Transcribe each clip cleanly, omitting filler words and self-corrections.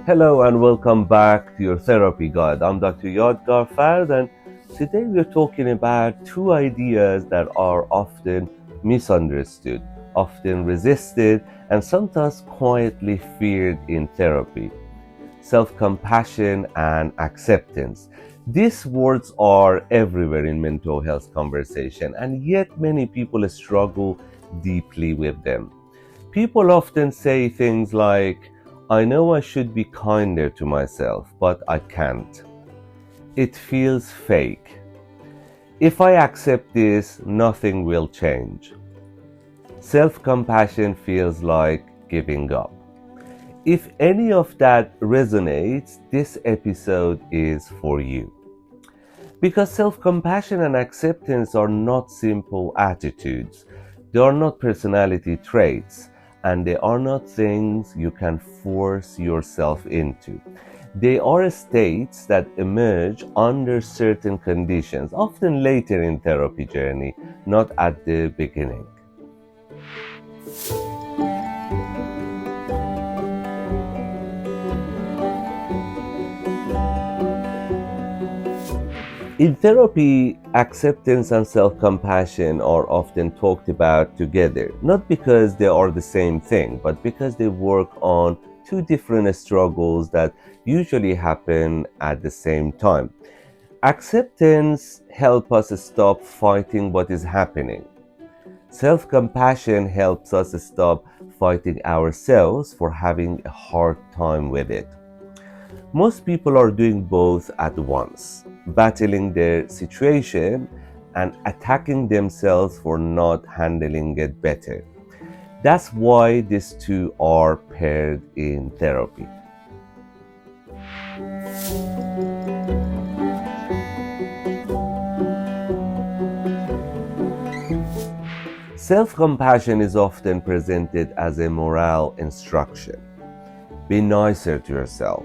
Hello and welcome back to your therapy guide. I'm Dr. Yadegarfard, and today we're talking about two ideas that are often misunderstood, often resisted, and sometimes quietly feared in therapy: self-compassion and acceptance. These words are everywhere in mental health conversation, and yet many people struggle deeply with them. People often say things like, I know I should be kinder to myself, but I can't. It feels fake. If I accept this, nothing will change. Self compassion feels like giving up. If any of that resonates, this episode is for you. Because self compassion and acceptance are not simple attitudes, they are not personality traits, and they are not things you can force yourself into. They are states that emerge under certain conditions, often later in therapy journey, not at the beginning. In therapy, acceptance and self compassion are often talked about together, not because they are the same thing, but because they work on two different struggles that usually happen at the same time. Acceptance helps us stop fighting what is happening. Self compassion helps us stop fighting ourselves for having a hard time with it. Most people are doing both at once, battling their situation and attacking themselves for not handling it better. That's why these two are paired in therapy. Self compassion is often presented as a moral instruction. Be nicer to yourself.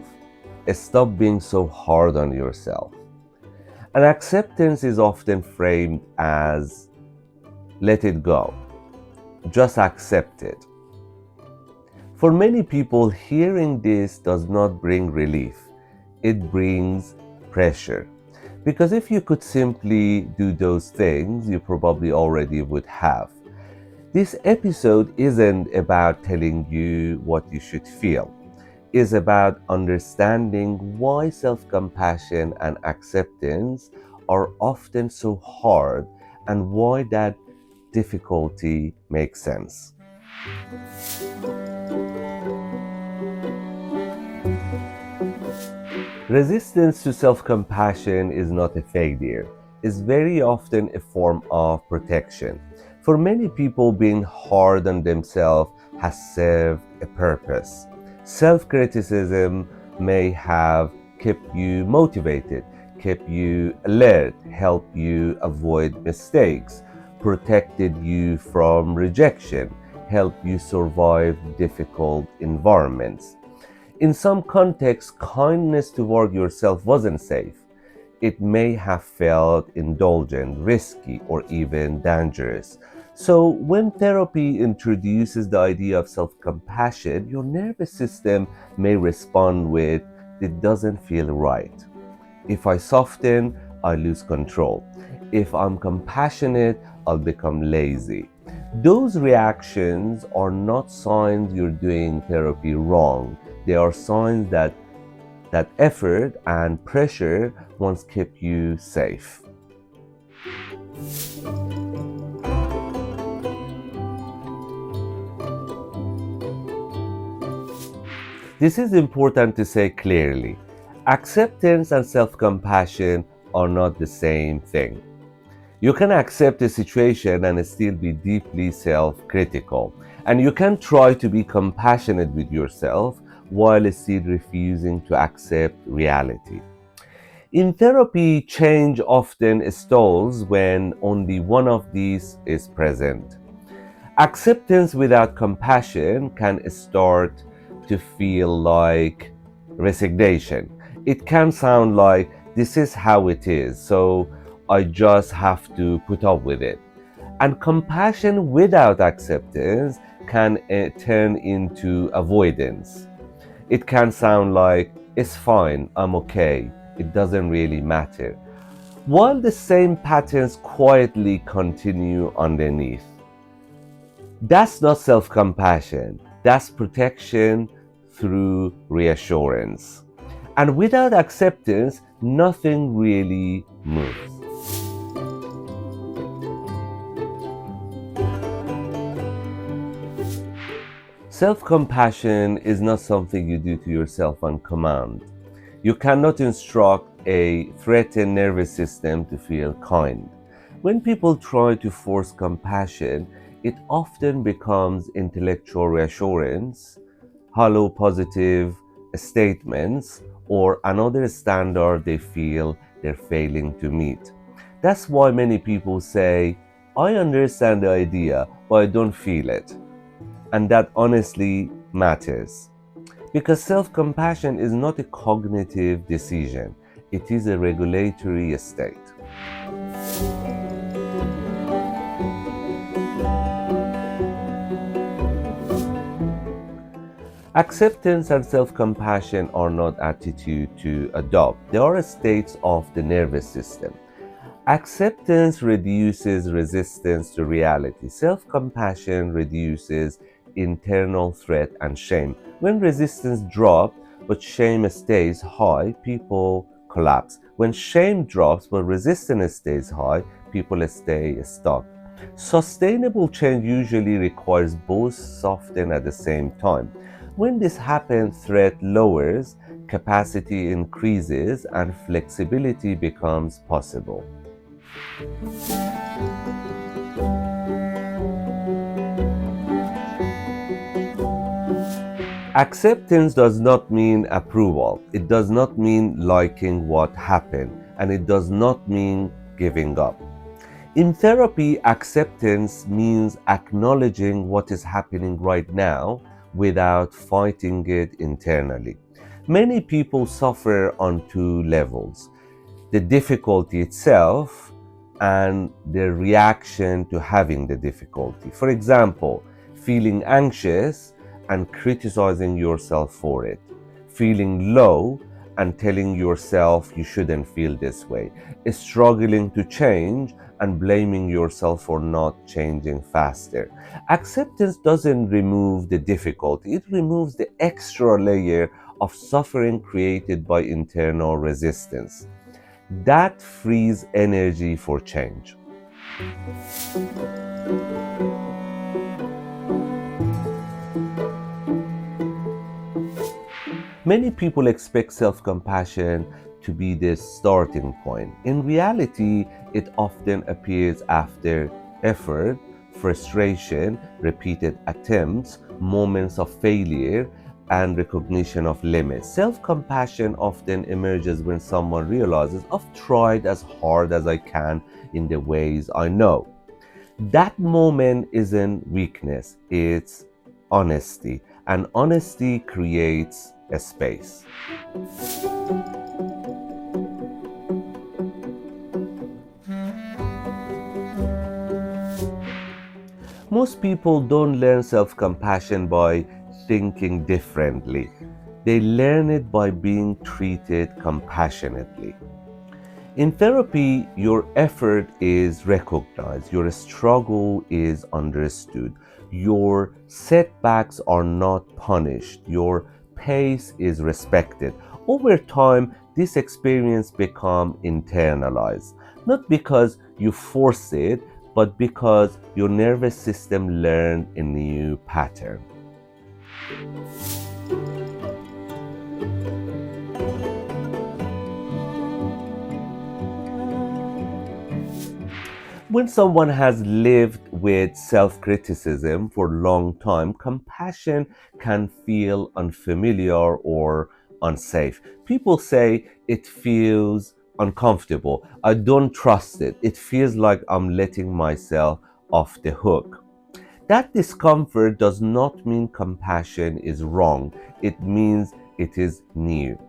Stop being so hard on yourself. And acceptance is often framed as let it go, just accept it. For many people, hearing this does not bring relief, it brings pressure. Because if you could simply do those things, you probably already would have. This episode isn't about telling you what you should feel. It's about understanding why self-compassion and acceptance are often so hard and why that difficulty makes sense. Resistance to self-compassion is not a failure. It's very often a form of protection. For many people, being hard on themselves has served a purpose. Self-criticism may have kept you motivated, kept you alert, helped you avoid mistakes, protected you from rejection, helped you survive difficult environments. In some contexts, kindness toward yourself wasn't safe. It may have felt indulgent, risky, or even dangerous. So, when therapy introduces the idea of self compassion, your nervous system may respond with, it doesn't feel right. If I soften, I lose control. If I'm compassionate, I'll become lazy. Those reactions are not signs you're doing therapy wrong. They are signs that effort and pressure once kept you safe. This is important to say clearly. Acceptance and self compassion are not the same thing. You can accept a situation and still be deeply self critical. And you can try to be compassionate with yourself while still refusing to accept reality. In therapy, change often stalls when only one of these is present. Acceptance without compassion can start to feel like resignation. It can sound like this is how it is, so I just have to put up with it. And compassion without acceptance can turn into avoidance. It can sound like, it's fine, I'm okay, it doesn't really matter, while the same patterns quietly continue underneath. That's not self compassion, that's protection through reassurance. And without acceptance, nothing really moves. Self compassion is not something you do to yourself on command. You cannot instruct a threatened nervous system to feel kind. When people try to force compassion, it often becomes intellectual reassurance, hollow positive statements, or another standard they feel they're failing to meet. That's why many people say, I understand the idea, but I don't feel it. And that honestly matters. Because self compassion is not a cognitive decision, it is a regulatory state. Acceptance and self compassion are not attitudes to adopt, they are states of the nervous system. Acceptance reduces resistance to reality. Self compassion reduces internal threat and shame. When resistance drops but shame stays high, people collapse. When shame drops but resistance stays high, people stay stuck. Sustainable change usually requires both soften at the same time. When this happens, threat lowers, capacity increases, and flexibility becomes possible. Acceptance does not mean approval. It does not mean liking what happened, and it does not mean giving up. In therapy, acceptance means acknowledging what is happening right now without fighting it internally. Many people suffer on two levels: the difficulty itself and the reaction to having the difficulty. For example, feeling anxious and criticizing yourself for it, feeling low and telling yourself you shouldn't feel this way, struggling to change and blaming yourself for not changing faster. Acceptance doesn't remove the difficulty, it removes the extra layer of suffering created by internal resistance. That frees energy for change. Many people expect self compassion to be the starting point. In reality, it often appears after effort, frustration, repeated attempts, moments of failure, and recognition of limits. Self compassion often emerges when someone realizes, I've tried as hard as I can in the ways I know. That moment isn't weakness, it's honesty. And honesty creates a space. Most people don't learn self compassion by thinking differently, they learn it by being treated compassionately. In therapy, your effort is recognized, your struggle is understood, your setbacks are not punished, your pace is respected. Over time, this experience becomes internalized, not because you force it, but because your nervous system learned a new pattern. When someone has lived with self criticism for a long time, compassion can feel unfamiliar or unsafe. People say it feels uncomfortable. I don't trust it. It feels like I'm letting myself off the hook. That discomfort does not mean compassion is wrong, it means it is new.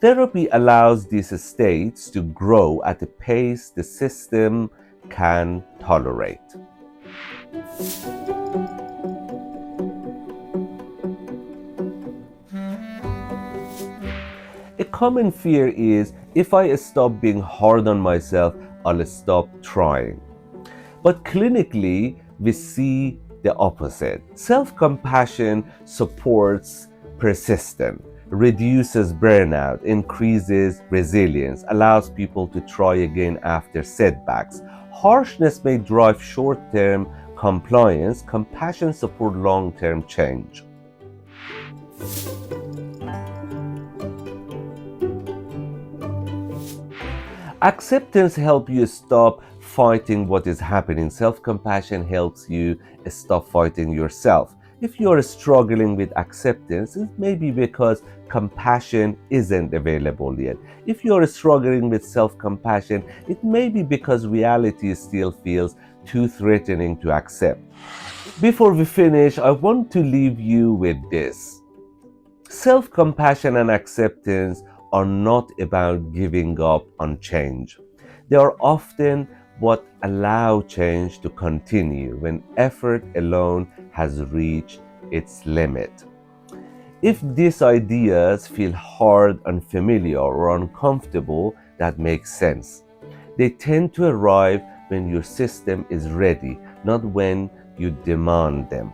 Therapy allows these states to grow at a pace the system can tolerate. common fear is if I stop being hard on myself, I'll stop trying. But clinically, we see the opposite. Self-compassion supports persistence, reduces burnout, increases resilience, allows people to try again after setbacks. Harshness may drive short-term compliance. Compassion supports long-term change. Acceptance helps you stop fighting what is happening. Self-compassion helps you stop fighting yourself. If you're struggling with acceptance, it may be because compassion isn't available yet. If you're struggling with self-compassion, it may be because reality still feels too threatening to accept. Before we finish, I want to leave you with this. Self-compassion and acceptance are not about giving up on change. They are often what allow change to continue when effort alone has reached its limit. If these ideas feel hard, unfamiliar, or uncomfortable, that makes sense. They tend to arrive when your system is ready, not when you demand them.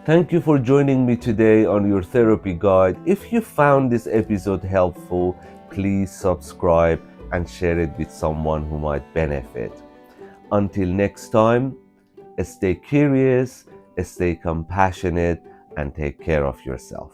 Thank you for joining me today on your therapy guide. If you found this episode helpful, please subscribe and share it with someone who might benefit. Until next time, stay curious, stay compassionate, and take care of yourself.